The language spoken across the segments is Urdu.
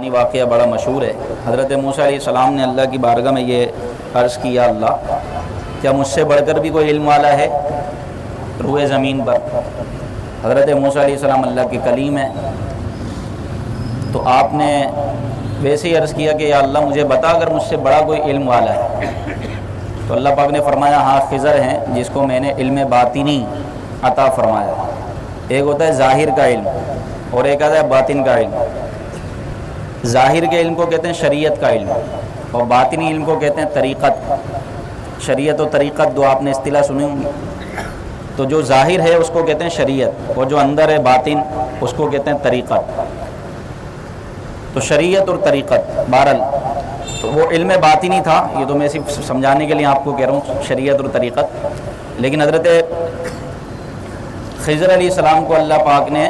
واقعہ بڑا مشہور ہے۔ حضرت موسیٰ علیہ السلام نے اللہ کی بارگاہ میں یہ عرض کیا، اللہ کیا مجھ سے بڑھ کر بھی کوئی علم والا ہے روئے زمین پر؟ حضرت موسیٰ علیہ السلام اللہ کے کلیم ہیں، تو آپ نے ویسے ہی عرض کیا کہ یا اللہ مجھے بتا اگر مجھ سے بڑا کوئی علم والا ہے۔ تو اللہ پاک نے فرمایا ہاں خضر ہیں جس کو میں نے علم باطنی عطا فرمایا۔ ایک ہوتا ہے ظاہر کا علم اور ایک ہوتا ہے باطن کا علم۔ ظاہر کے علم کو کہتے ہیں شریعت کا علم اور باطنی علم کو کہتے ہیں طریقت۔ شریعت و طریقت دو آپ نے اصطلاح سنی ہوں گی، تو جو ظاہر ہے اس کو کہتے ہیں شریعت اور جو اندر ہے باطن اس کو کہتے ہیں طریقت۔ تو شریعت اور طریقت بہرحال تو وہ علم باطنی تھا، یہ تو میں صرف سمجھانے کے لیے آپ کو کہہ رہا ہوں شریعت اور طریقت۔ لیکن حضرت خضر علیہ السلام کو اللہ پاک نے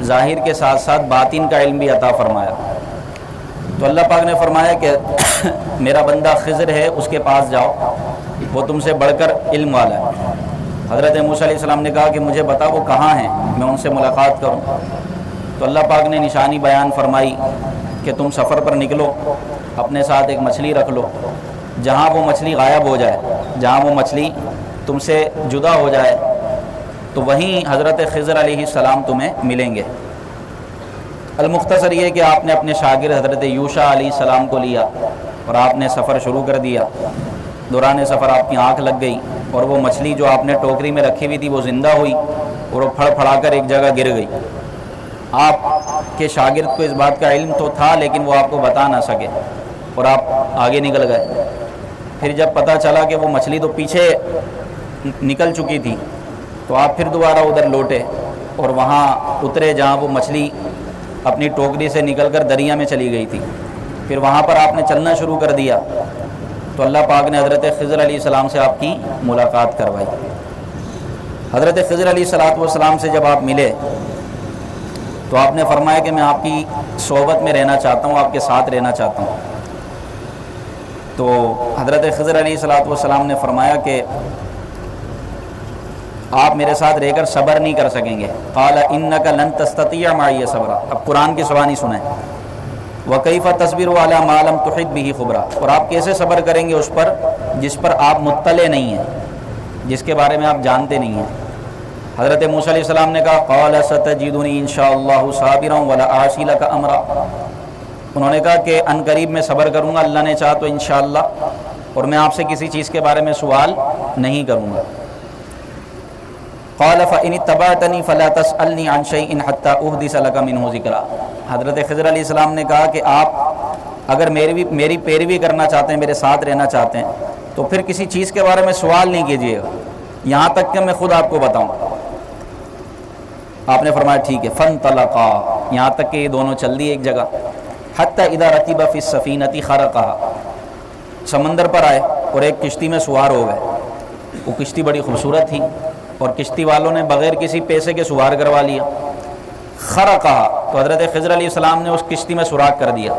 ظاہر کے ساتھ ساتھ باطن کا علم بھی عطا فرمایا۔ تو اللہ پاک نے فرمایا کہ میرا بندہ خضر ہے اس کے پاس جاؤ، وہ تم سے بڑھ کر علم والا ہے۔ حضرت موسیٰ علیہ السلام نے کہا کہ مجھے بتا وہ کہاں ہیں، میں ان سے ملاقات کروں۔ تو اللہ پاک نے نشانی بیان فرمائی کہ تم سفر پر نکلو، اپنے ساتھ ایک مچھلی رکھ لو، جہاں وہ مچھلی غائب ہو جائے، جہاں وہ مچھلی تم سے جدا ہو جائے تو وہیں حضرت خضر علیہ السلام تمہیں ملیں گے۔ المختصر یہ کہ آپ نے اپنے شاگرد حضرت یوشع علیہ السلام کو لیا اور آپ نے سفر شروع کر دیا۔ دوران سفر آپ کی آنکھ لگ گئی اور وہ مچھلی جو آپ نے ٹوکری میں رکھی ہوئی تھی وہ زندہ ہوئی اور وہ پھڑ پھڑا کر ایک جگہ گر گئی۔ آپ کے شاگرد کو اس بات کا علم تو تھا لیکن وہ آپ کو بتا نہ سکے اور آپ آگے نکل گئے۔ پھر جب پتہ چلا کہ وہ مچھلی تو پیچھے نکل چکی تھی تو آپ پھر دوبارہ ادھر لوٹے اور وہاں اترے جہاں وہ مچھلی اپنی ٹوکری سے نکل کر دریا میں چلی گئی تھی۔ پھر وہاں پر آپ نے چلنا شروع کر دیا تو اللہ پاک نے حضرت خضر علیہ السلام سے آپ کی ملاقات کروائی۔ حضرت خضر علیہ السلام سے جب آپ ملے تو آپ نے فرمایا کہ میں آپ کی صحبت میں رہنا چاہتا ہوں، آپ کے ساتھ رہنا چاہتا ہوں۔ تو حضرت خضر علیہ السلام نے فرمایا کہ آپ میرے ساتھ رہ کر صبر نہیں کر سکیں گے۔ قال انک لن تستطیع معی صبرا۔ اب قرآن کی زبانی سنیں، وکیف تصبر علی ما لم تحط به خبرا، اور آپ کیسے صبر کریں گے اس پر جس پر آپ مطلع نہیں ہیں، جس کے بارے میں آپ جانتے نہیں ہیں۔ حضرت موسیٰ علیہ السلام نے کہا قال ستجدنی ان شاء اللہ صابرا ولا اعصی لک امرا۔ انہوں نے کہا کہ ان قریب میں صبر کروں گا، اللہ نے چاہا تو انشاءاللہ، اور میں آپ سے کسی چیز کے بارے میں سوال نہیں کروں گا۔ قال فإن اتبعتنی فلا تسألنی عن شیء حتی احدث لک منہ ذکرا۔ حضرت خضر علیہ السلام نے کہا کہ آپ اگر میری پیروی کرنا چاہتے ہیں، میرے ساتھ رہنا چاہتے ہیں تو پھر کسی چیز کے بارے میں سوال نہیں کیجیے گا یہاں تک کہ میں خود آپ کو بتاؤں۔ آپ نے فرمایا ٹھیک ہے۔ فانطلقا، یہاں تک کہ یہ دونوں چل دیے ایک جگہ۔ حتی اذا رکب فی السفینۃ خرقھا، سمندر پر آئے اور ایک کشتی میں سوار ہو گئے۔ وہ کشتی بڑی خوبصورت تھی اور کشتی والوں نے بغیر کسی پیسے کے سوار کروا لیا۔ خرقھا، تو حضرت خضر علیہ السلام نے اس کشتی میں سوراخ کر دیا،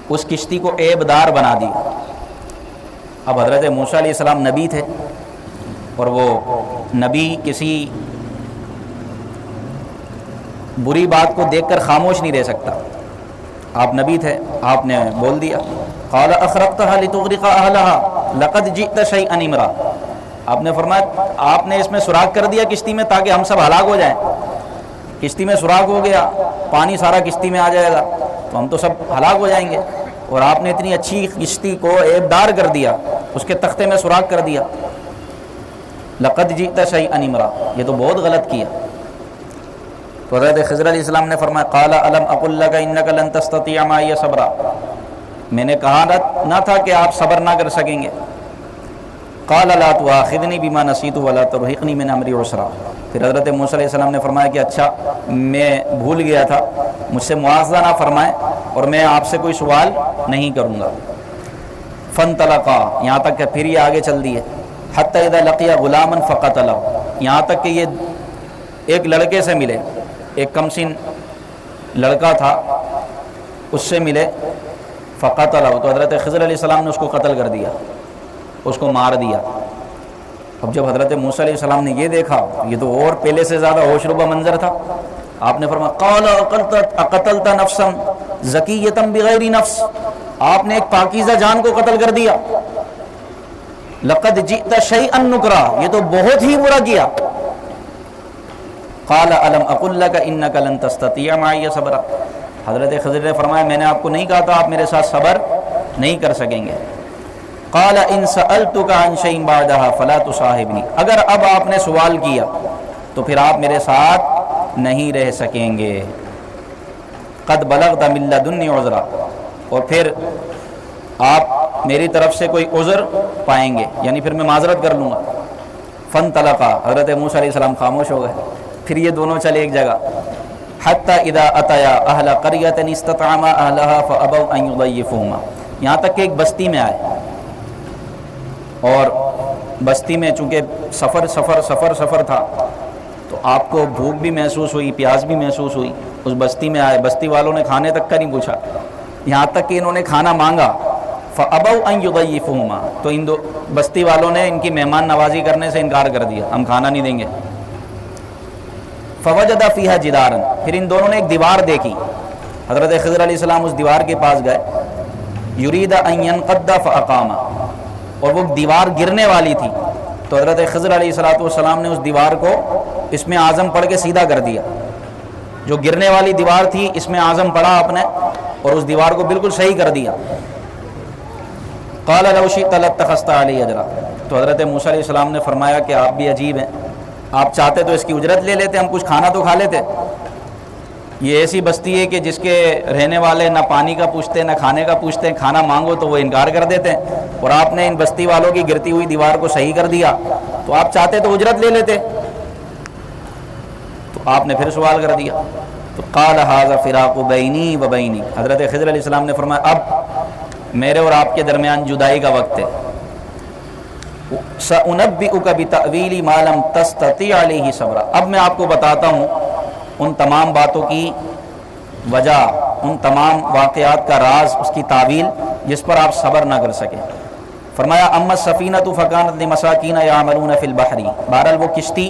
اس کشتی کو عیب دار بنا دیا۔ اب حضرت موسیٰ علیہ السلام نبی تھے اور وہ نبی کسی بری بات کو دیکھ کر خاموش نہیں رہ سکتا۔ آپ نبی تھے، آپ نے بول دیا قال اخرقتها لتغرق اهلها لقد جئت شيئا امرا۔ آپ نے فرمایا آپ نے اس میں سوراخ کر دیا کشتی میں تاکہ ہم سب ہلاک ہو جائیں۔ کشتی میں سوراخ ہو گیا، پانی سارا کشتی میں آ جائے گا تو ہم تو سب ہلاک ہو جائیں گے، اور آپ نے اتنی اچھی کشتی کو عیب دار کر دیا، اس کے تختے میں سوراخ کر دیا۔ لقد جئت شيئا امرا، یہ تو بہت غلط کیا۔ تو حضرت خضر علیہ السلام نے فرمایا قال الم اقل لك انك لن تستطيع معي صبرا، میں نے کہا نہ تھا کہ آپ صبر نہ کر سکیں گے۔ قال لا تؤاخذني بما نسيت ولا ترهقني من امري عسرا۔ پھر حضرت موسیٰ علیہ السلام نے فرمایا کہ اچھا میں بھول گیا تھا، مجھ سے مواخذہ نہ فرمائیں اور میں آپ سے کوئی سوال نہیں کروں گا۔ فانطلقا، یہاں تک کہ پھر یہ آگے چل دیے۔ حتی اذا لقی غلاما فقتله، یہاں تک کہ یہ ایک لڑکے سے ملے، ایک کمسن لڑکا تھا، اس سے ملے۔ فقتله، تو حضرت خضر علیہ السلام نے اس کو قتل کر دیا، اس کو مار دیا۔ اب جب حضرت موسیٰ علیہ السلام نے یہ دیکھا، یہ تو اور پہلے سے زیادہ ہوشربا منظر تھا، آپ نے فرمایا قال اقتلت نفسا زکیۃ بغیر نفس، آپ نے ایک پاکیزہ جان کو قتل کر دیا. لقد جئت شیئا نکرا، یہ تو بہت ہی برا کیا. قال الم اقل لك انك لن تستطيع معي صبرا، حضرت خضر نے فرمایا میں نے آپ کو نہیں کہا تھا آپ میرے ساتھ صبر نہیں کر سکیں گے. قال ان سألتك عن شيء بعدها فلا تصاحبني، اگر اب آپ نے سوال کیا تو پھر آپ میرے ساتھ نہیں رہ سکیں گے. قد بلغت من لدني عذرا، اور پھر آپ میری طرف سے کوئی عذر پائیں گے، یعنی پھر میں معذرت کر لوں گا. فانطلقا، حضرت موسیٰ علیہ السلام خاموش ہو گئے. پھر یہ دونوں چلے ایک جگہ. حتی اذا اتیا اہل قریۃ استطعما اہلہا فابوا ان یضیفوہما، یہاں تک کہ ایک بستی میں آئے، اور بستی میں چونکہ سفر تھا تو آپ کو بھوک بھی محسوس ہوئی، پیاس بھی محسوس ہوئی. اس بستی میں آئے، بستی والوں نے کھانے تک کا نہیں پوچھا، یہاں تک کہ انہوں نے کھانا مانگا. فابوا ان یضیفوہما، تو ان دو بستی والوں نے ان کی مہمان نوازی کرنے سے انکار کر دیا، ہم کھانا نہیں دیں گے. فوجد فیہا جدارا، پھر ان دونوں نے ایک دیوار دیکھی. حضرت خضر علیہ السلام اس دیوار کے پاس گئے. یرید ان ینقض فاقام، اور وہ دیوار گرنے والی تھی تو حضرت خضر علیہ السلام نے اس دیوار کو اس میں اعظم پڑھ کے سیدھا کر دیا. جو گرنے والی دیوار تھی اس میں اعظم پڑھا آپ نے اور اس دیوار کو بالکل صحیح کر دیا. قال لو شئت لاتخذت علی اجرا، تو حضرت موسیٰ علیہ السلام نے فرمایا کہ آپ بھی عجیب ہیں، آپ چاہتے تو اس کی اجرت لے لیتے، ہم کچھ کھانا تو کھا لیتے. یہ ایسی بستی ہے کہ جس کے رہنے والے نہ پانی کا پوچھتے نہ کھانے کا پوچھتے، کھانا مانگو تو وہ انکار کر دیتے ہیں، اور آپ نے ان بستی والوں کی گرتی ہوئی دیوار کو صحیح کر دیا، تو آپ چاہتے تو اجرت لے لیتے. تو آپ نے پھر سوال کر دیا. تو قال ھذا فراق بینی و بینی، حضرت خضر علیہ السلام نے فرمایا اب میرے اور آپ کے درمیان جدائی کا وقت ہے. سأنبئک بتأویل ما لم تستطع علیہ صبرا، اب میں آپ کو بتاتا ہوں ان تمام باتوں کی وجہ، ان تمام واقعات کا راز، اس کی تعویل جس پر آپ صبر نہ کر سکیں. فرمایا اما السفینۃ فکانت لمساکین یعملون فی البحر، بہرحال وہ کشتی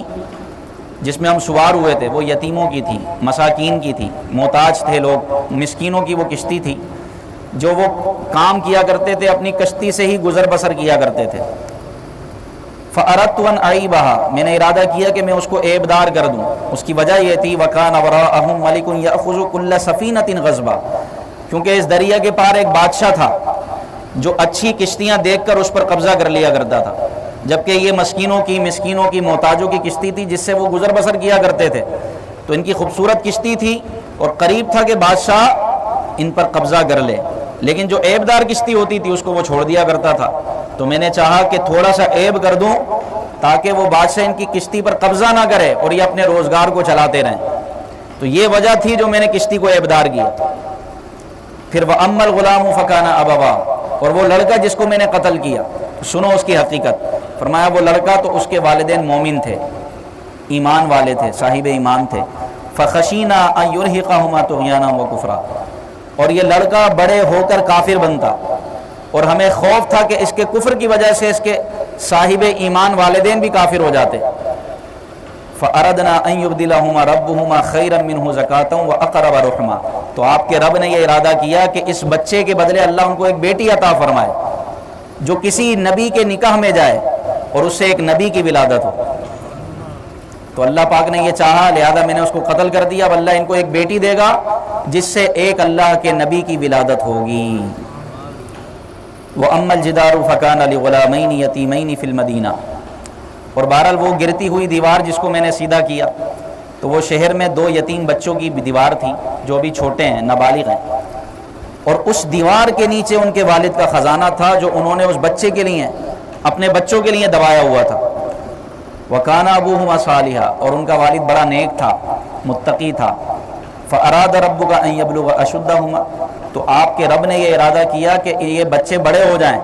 جس میں ہم سوار ہوئے تھے وہ یتیموں کی تھی، مساکین کی تھی، محتاج تھے لوگ، مسکینوں کی وہ کشتی تھی جو وہ کام کیا کرتے تھے، اپنی کشتی سے ہی گزر بسر کیا کرتے تھے. فَأَرَدْتُ أَنْ أَعِيبَهَا، میں نے ارادہ کیا کہ میں اس کو عیب دار کر دوں. اس کی وجہ یہ تھی وَكَانَ وَرَاءَهُمْ مَلِكٌ يَأْخُذُ كُلَّ سَفِينَةٍ غَصْبًا، کیونکہ اس دریا کے پار ایک بادشاہ تھا جو اچھی کشتیاں دیکھ کر اس پر قبضہ کر لیا کرتا تھا، جبکہ یہ مسکینوں کی محتاجوں کی کشتی تھی جس سے وہ گزر بسر کیا کرتے تھے. تو ان کی خوبصورت کشتی تھی اور قریب تھا کہ بادشاہ ان پر قبضہ کر لے، لیکن جو عیب دار کشتی ہوتی تھی اس کو وہ چھوڑ دیا کرتا تھا. تو میں نے چاہا کہ تھوڑا سا عیب کر دوں تاکہ وہ بادشاہ ان کی کشتی پر قبضہ نہ کرے اور یہ اپنے روزگار کو چلاتے رہیں. تو یہ وجہ تھی جو میں نے کشتی کو عیب دار کیا. پھر وَأَمَّا الْغُلَامُ فَكَانَ أَبَوَاهُ، اور وہ لڑکا جس کو میں نے قتل کیا، سنو اس کی حقیقت. فرمایا وہ لڑکا تو اس کے والدین مومن تھے، ایمان والے تھے، صاحب ایمان تھے. فَخَشِينَا أَن يُرْهِقَهُمَا طُغْيَانًا وَكُفْرًا، اور یہ لڑکا بڑے ہو کر کافر بنتا، اور ہمیں خوف تھا کہ اس کے کفر کی وجہ سے اس کے صاحب ایمان والدین بھی کافر ہو جاتے. فَأَرَدْنَا أَن يُبْدِلَهُمَا رَبُّهُمَا خَيْرًا مِّنْهُ زَكَاةً وَأَقْرَبَ رُحْمًا، تو آپ کے رب نے یہ ارادہ کیا کہ اس بچے کے بدلے اللہ ان کو ایک بیٹی عطا فرمائے جو کسی نبی کے نکاح میں جائے اور اس سے ایک نبی کی ولادت ہو. تو اللہ پاک نے یہ چاہا، لہذا میں نے اس کو قتل کر دیا. اب اللہ ان کو ایک بیٹی دے گا جس سے ایک اللہ کے نبی کی ولادت ہوگی. وَأَمَّا الْجِدَارُ فَكَانَ لِغُلَامَيْنِ يَتِيمَيْنِ فِي الْمَدِينَةِ، اور بہرحال وہ گرتی ہوئی دیوار جس کو میں نے سیدھا کیا تو وہ شہر میں 2 یتیم بچوں کی دیوار تھی جو ابھی چھوٹے ہیں، نابالغ ہیں، اور اس دیوار کے نیچے ان کے والد کا خزانہ تھا جو انہوں نے اس بچے کے لیے، اپنے بچوں کے لیے دبایا ہوا تھا. وَكَانَ أَبُوهُمَا صَالِحًا، اور ان کا والد بڑا نیک تھا، متقی تھا. فَأَرَادَ رَبُّكَ أَن يَبْلُغَ أَشُدَّهُمَا، تو آپ کے رب نے یہ ارادہ کیا کہ یہ بچے بڑے ہو جائیں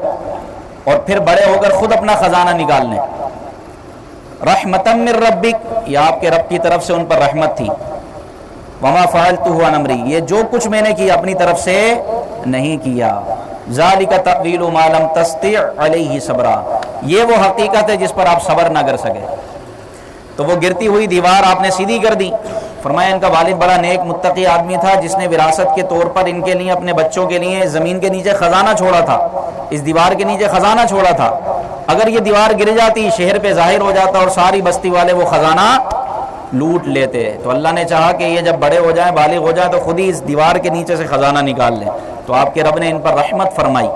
اور پھر بڑے ہو کر خود اپنا خزانہ نکال لیں. رحمتم من ربک، یہ آپ کے رب کی طرف سے ان پر رحمت تھی. وما فعلتہ عن امری، یہ جو کچھ میں نے کیا اپنی طرف سے نہیں کیا. ذالک تأویل ما لم تستطع علیہ صبرا، یہ وہ حقیقت ہے جس پر آپ صبر نہ کر سکے. تو وہ گرتی ہوئی دیوار آپ نے سیدھی کر دی. فرمایا ان کا والد بڑا نیک متقی آدمی تھا جس نے وراثت کے طور پر ان کے لیے اپنے بچوں کے لیے زمین کے نیچے خزانہ چھوڑا تھا، اس دیوار کے نیچے خزانہ چھوڑا تھا۔ اگر یہ دیوار گر جاتی شہر پہ ظاہر ہو جاتا اور ساری بستی والے وہ خزانہ لوٹ لیتے، تو اللہ نے چاہا کہ یہ جب بڑے ہو جائیں بالغ ہو جائیں تو خود ہی اس دیوار کے نیچے سے خزانہ نکال لیں، تو آپ کے رب نے ان پر رحمت فرمائی۔